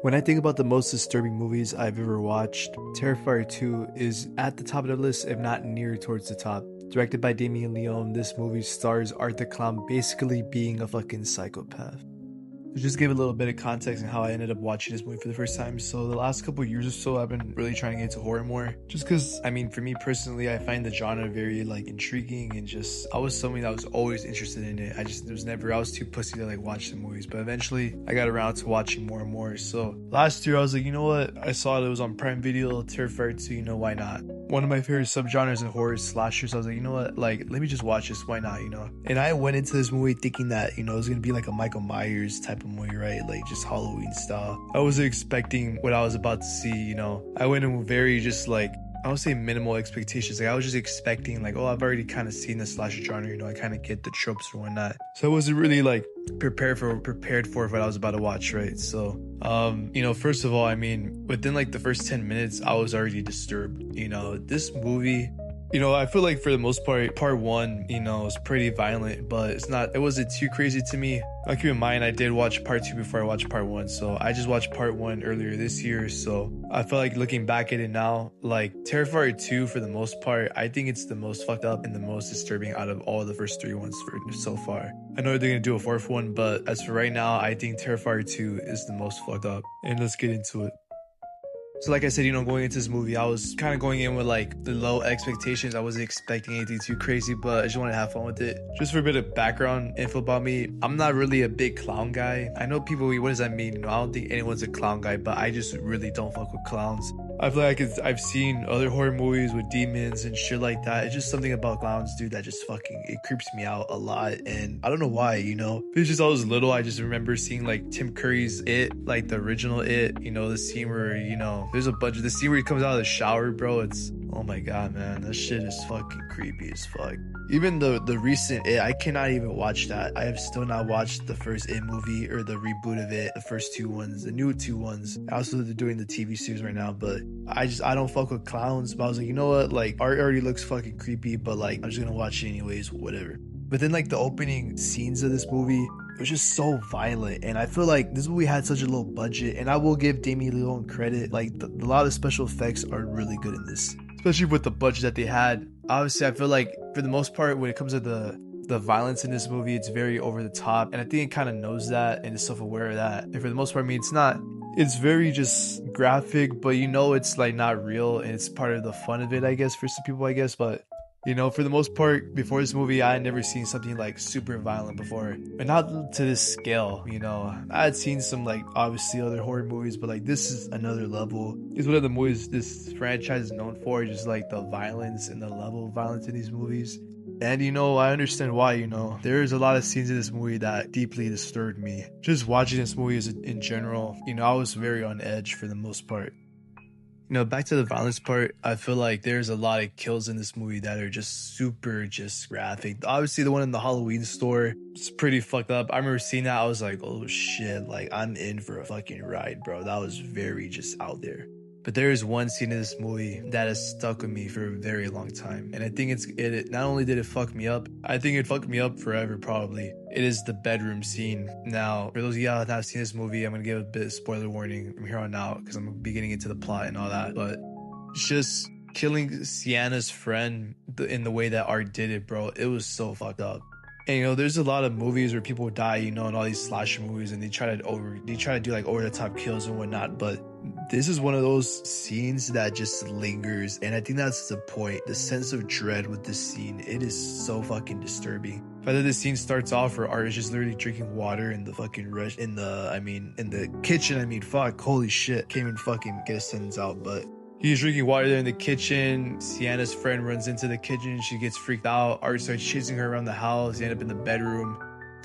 When I think about the most disturbing movies I've ever watched, Terrifier 2 is at the top of the list, if not near towards the top. Directed by Damien Leone, this movie stars Art the Clown basically being a fucking psychopath. To just give a little bit of context on how I ended up watching this movie for the first time. So the last couple years or so, I've been really trying to get into horror more. Just because, I mean, for me personally, I find the genre very like intriguing and just, I was something that was always interested in it. I was too pussy to like watch the movies. But eventually, I got around to watching more and more. So last year, I was like, you know what? I saw it was on Prime Video, Terrifier 2, you know, why not? One of my favorite subgenres in horror is slashers. I was like, you know what? Like, let me just watch this. Why not, you know? And I went into this movie thinking that, you know, it was going to be like a Michael Myers type of movie, right? Like just Halloween style. I wasn't expecting what I was about to see, you know? I went in with very just like, I don't say minimal expectations. Like I was just expecting like, oh, I've already kind of seen the slasher genre, you know, I kind of get the tropes or whatnot. So I wasn't really like prepared for what I was about to watch, right? So, you know, first of all, I mean, within like the first 10 minutes, I was already disturbed. You know, this movie, you know, I feel like for the most part one, you know, is pretty violent, but it wasn't too crazy to me. Now keep in mind, I did watch part 2 before I watched part 1, so I just watched part 1 earlier this year, so I feel like looking back at it now, like Terrifier 2 for the most part, I think it's the most fucked up and the most disturbing out of all the first 3 ones so far. I know they're gonna do a 4th one, but as for right now, I think Terrifier 2 is the most fucked up, and let's get into it. So like I said, you know, going into this movie, I was kind of going in with like the low expectations. I wasn't expecting anything too crazy, but I just wanted to have fun with it. Just for a bit of background info about me, I'm not really a big clown guy. I know people, what does that mean? You know, I don't think anyone's a clown guy, but I just really don't fuck with clowns. I feel like I've seen other horror movies with demons and shit like that. It's just something about clowns, dude, that just fucking, it creeps me out a lot. And I don't know why, you know. It's just I was little, I just remember seeing like Tim Curry's It, like the original It, you know, the scene where, you know, there's a bunch of the scene where he comes out of the shower, bro. It's, oh my god, man, that shit is fucking creepy as fuck. Even the recent It, I cannot even watch that. I have still not watched the first It movie or the reboot of it, the first 2 ones, the new 2 ones. Also, they're doing the TV series right now, but I don't fuck with clowns. But I was like, you know what? Like, art already looks fucking creepy, but like, I'm just gonna watch it anyways, whatever. But then like the opening scenes of this movie, it was just so violent, and I feel like this movie had such a low budget, and I will give Damien Leone credit. Like a lot of special effects are really good in this, especially with the budget that they had. Obviously, I feel like for the most part, when it comes to the violence in this movie, it's very over the top, and I think it kind of knows that and is self-aware of that. And for the most part, I mean, it's very just graphic, but you know, it's like not real, and it's part of the fun of it, I guess, for some people, I guess. But you know, for the most part, before this movie, I had never seen something like super violent before. And not to this scale, you know. I had seen some, like, obviously other horror movies, but, like, this is another level. It's one of the movies this franchise is known for, just, like, the violence and the level of violence in these movies. And, you know, I understand why, you know. There's a lot of scenes in this movie that deeply disturbed me. Just watching this movie in general, you know, I was very on edge for the most part. You know, back to the violence part, I feel like there's a lot of kills in this movie that are just super just graphic. Obviously, the one in the Halloween store, it's pretty fucked up. I remember seeing that, I was like, oh shit, like I'm in for a fucking ride, bro. That was very just out there. But there is one scene in this movie that has stuck with me for a very long time. And I think it not only did it fuck me up, I think it fucked me up forever probably. It is the bedroom scene. Now, for those of y'all that have seen this movie, I'm going to give a bit of spoiler warning from here on out because I'm going to be getting into the plot and all that. But just killing Sienna's friend in the way that Art did it, bro, it was so fucked up. And you know, there's a lot of movies where people die, you know, in all these slasher movies, and they try to do like over the top kills and whatnot, but this is one of those scenes that just lingers, and I think that's the point. The sense of dread with this scene, it is so fucking disturbing. The fact that this scene starts off where Art is just literally drinking water in the fucking in the kitchen. Fuck, holy shit, can't even fucking get a sentence out, but he's drinking water there in the kitchen. Sienna's friend runs into the kitchen. She gets freaked out. Art starts chasing her around the house. They end up in the bedroom.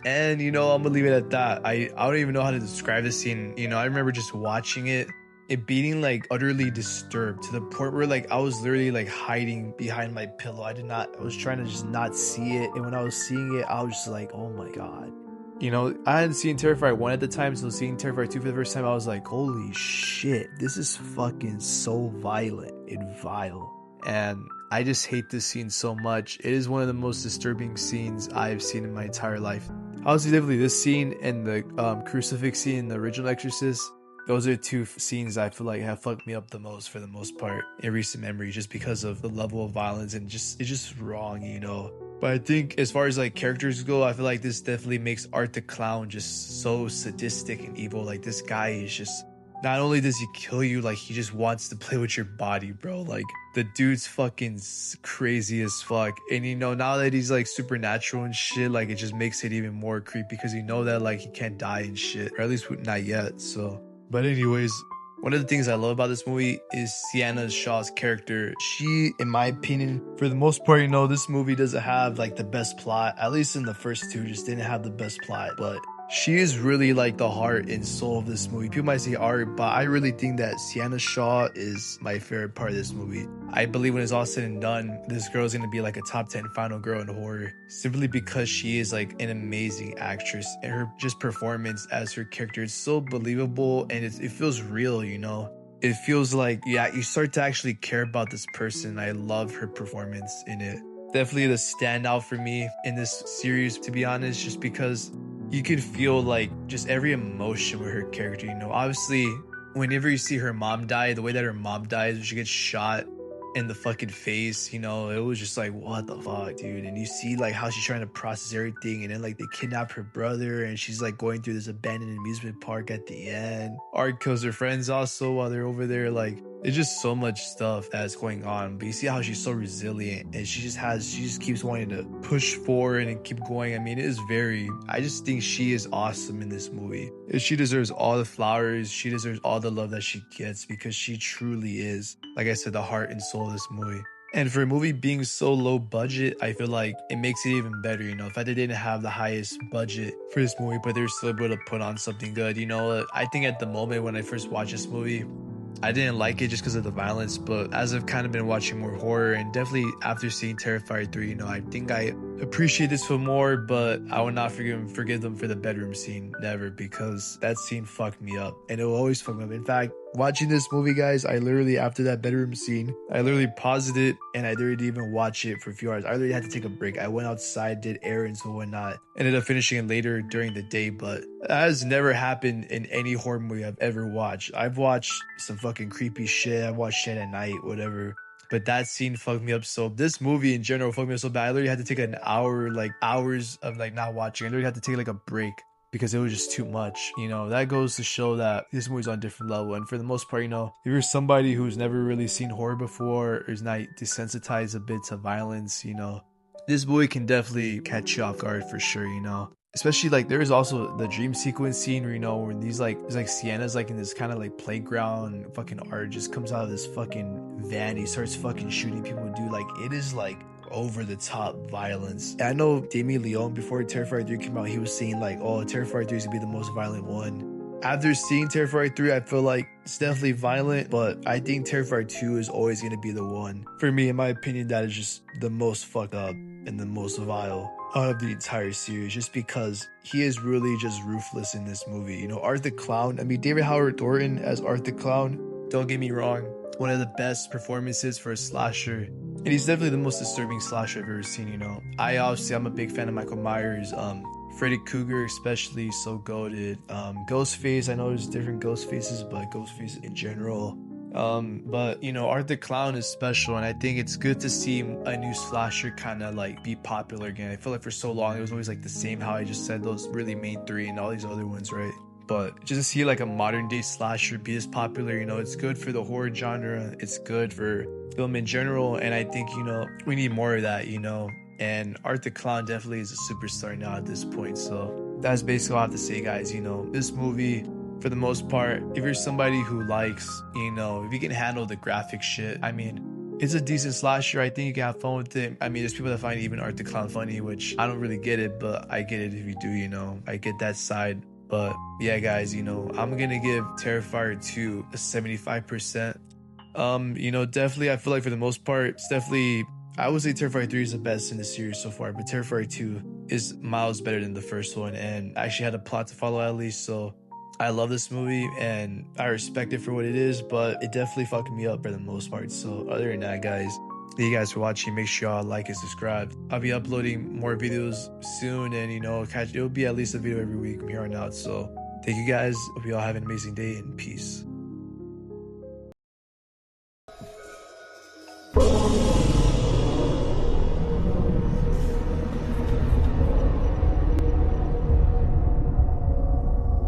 And, you know, I'm gonna leave it at that. I don't even know how to describe this scene. You know, I remember just watching it being like utterly disturbed to the point where like I was literally like hiding behind my pillow. I was trying to just not see it. And when I was seeing it, I was just like, oh my god. You know, I hadn't seen Terrifier 1 at the time, so seeing Terrifier 2 for the first time, I was like, holy shit, this is fucking so violent and vile. And I just hate this scene so much. It is one of the most disturbing scenes I've seen in my entire life. Honestly, definitely this scene and the crucifix scene in the original Exorcist, Those are two scenes I feel like have fucked me up the most for the most part in recent memory, just because of the level of violence and just it's just wrong, you know. But I think as far as like characters go, I feel like this definitely makes Art the Clown just so sadistic and evil. Like this guy is just, not only does he kill you, like he just wants to play with your body, bro. Like the dude's fucking crazy as fuck. And you know, now that he's like supernatural and shit, like it just makes it even more creepy because you know that like he can't die and shit, or at least not yet. So, but anyways, one of the things I love about this movie is Sienna Shaw's character. She, in my opinion, for the most part, you know, this movie doesn't have like the best plot. At least in the first two, just didn't have the best plot. But she is really like the heart and soul of this movie. People might say art, but I really think that Sienna Shaw is my favorite part of this movie. I believe when it's all said and done, this girl is going to be like a top 10 final girl in horror, simply because she is like an amazing actress, and her just performance as her character is so believable, and it feels real, you know. It feels like, yeah, you start to actually care about this person. I love her performance in it. Definitely the standout for me in this series, to be honest, just because you could feel like just every emotion with her character, you know. Obviously, whenever you see her mom die, the way that her mom dies, when she gets shot in the fucking face, you know, it was just like, what the fuck, dude. And you see like how she's trying to process everything, and then like they kidnap her brother, and she's like going through this abandoned amusement park at the end. Art kills her friends also while they're over there. Like, there's just so much stuff that's going on, but you see how she's so resilient, and she just keeps wanting to push forward and keep going. I mean, I just think she is awesome in this movie. She deserves all the flowers. She deserves all the love that she gets, because she truly is, like I said, the heart and soul of this movie. And for a movie being so low budget, I feel like it makes it even better, you know. In fact, they didn't have the highest budget for this movie, but they were still able to put on something good, you know. I think at the moment when I first watched this movie, I didn't like it just because of the violence, but as I've kind of been watching more horror, and definitely after seeing Terrifier 3, you know, I think I appreciate this film more, but I will not forgive them for the bedroom scene, never, because that scene fucked me up, and it will always fuck me up. In fact, watching this movie, guys, I literally, after that bedroom scene, I literally paused it, and I didn't even watch it for a few hours. I literally had to take a break. I went outside, did errands and whatnot, ended up finishing it later during the day, but that has never happened in any horror movie I've ever watched. I've watched some fucking creepy shit. I've watched shit at night, whatever. But that scene fucked me up. So this movie in general fucked me up so bad. I literally had to take an hour, like hours of like not watching. I literally had to take like a break because it was just too much. You know, that goes to show that this movie's on a different level. And for the most part, you know, if you're somebody who's never really seen horror before, or is not desensitized a bit to violence, you know, this movie can definitely catch you off guard for sure, you know. Especially like there is also the dream sequence scene where, you know, where these like, it's like Sienna's like in this kind of like playground, fucking Art just comes out of this fucking van, he starts fucking shooting people. Dude, like it is like over the top violence. And I know Damien Leone, before Terrifier 3 came out, he was saying like, oh, Terrifier 3 is gonna be the most violent one. After seeing Terrifier 3, I feel like it's definitely violent, but I think Terrifier 2 is always going to be the one. For me, in my opinion, that is just the most fucked up and the most vile out of the entire series, just because he is really just ruthless in this movie. You know, Art the Clown, I mean, David Howard Thornton as Art the Clown, don't get me wrong, one of the best performances for a slasher. And he's definitely the most disturbing slasher I've ever seen, you know. I'm a big fan of Michael Myers. Freddy Krueger especially, so goated. Ghostface, I know there's different ghost faces, but Ghostface in general. But you know, Art the Clown is special, and I think it's good to see a new slasher kind of like be popular again. I feel like for so long it was always like the same, how I just said those really main three and all these other ones, right? But just to see like a modern day slasher be as popular, you know, it's good for the horror genre, it's good for film in general, and I think, you know, we need more of that, you know. And Art the Clown definitely is a superstar now at this point. So that's basically all I have to say, guys. You know, this movie, for the most part, if you're somebody who likes, you know, if you can handle the graphic shit, I mean, it's a decent slasher. I think you can have fun with it. I mean, there's people that find even Art the Clown funny, which I don't really get it, but I get it if you do, you know. I get that side. But yeah, guys, you know, I'm gonna give Terrifier 2 a 75%. You know, definitely, I feel like for the most part, it's definitely, I would say Terrifier 3 is the best in the series so far, but Terrifier 2 is miles better than the first one, and I actually had a plot to follow at least, so I love this movie, and I respect it for what it is, but it definitely fucked me up for the most part. So other than that, guys, thank you guys for watching. Make sure y'all like and subscribe. I'll be uploading more videos soon, and you know, it'll be at least a video every week from here on out, so Thank you guys. Hope you all have an amazing day and peace.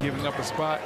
Giving up a spot.